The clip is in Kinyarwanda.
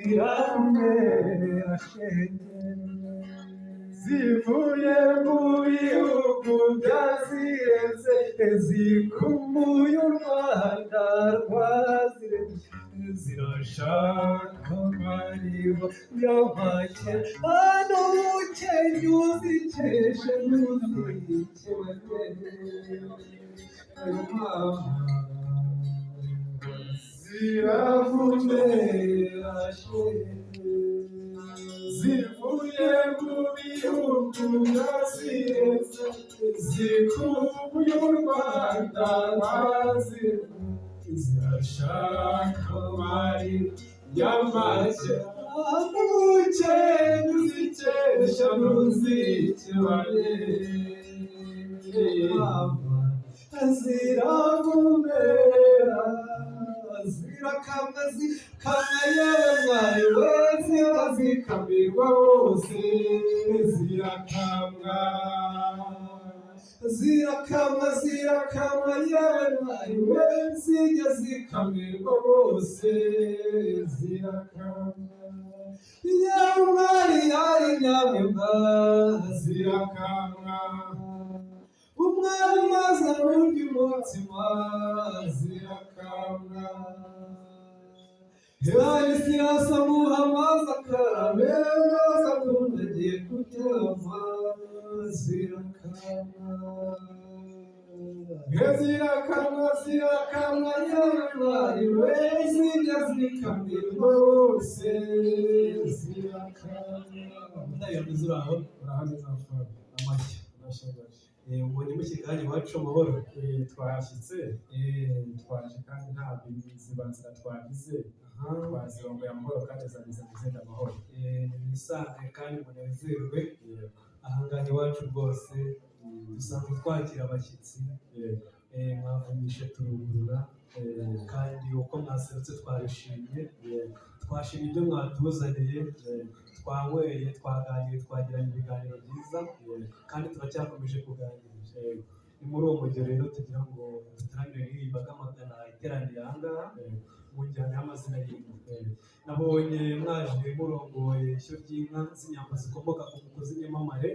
ziramera shenge zivuye mu bihugu byazireze zikumbuye u Rwanda rwazireze zirashaka amariba y'amake hano umukenya uzikeshe ziravumera shenge zivuye mu bihugu byazireze zikumbuye u Rwanda rwazireze zirashaka amariba y'amake umukenya uzikesha ntuzikebanye ziravumera zirakamwa zikamwa yewe mwari we zikazikamirwa bose zirakamwa yewe mwari we zijya zikamirwa bose zirakamwa yewe mwari yari nyamibwa zirakamwa umwari maze n'undi mutima zirakamwa Heri siyasa muhamaza karabe maza kundagiye kuryama zirakamwa yewe mwari we zijya zikamirwa bose zirakamwa ndayabuze uraho urahameze amafaranga amashyi urashagaje ubonye mushyikanye iwacu amahoro twahashyitse twaje kandi nta zibanzira twagize twazirongoye amahoro kandi zageze amahoro nimusange kandi munezerwe ahangaha iwacu rwose dusanzwe twakira abashyitsi mwavunyishe turugurura kandi uko mwaserutse twarishimye twashimye ibyo mwatuzaniye twanyweye twaganiriye twagiranye ibiganiro byiza kandi turacyakomeje kuganira ni muri uwo mujyo rero tugira ngo dutaramire n'imbaga magana iteraniye ahangaha mu njyana y'amazina y'inka nabonye mwaje murongoye ishyo ry'inka z'inyambo zikomoka ku mukozi nyamamare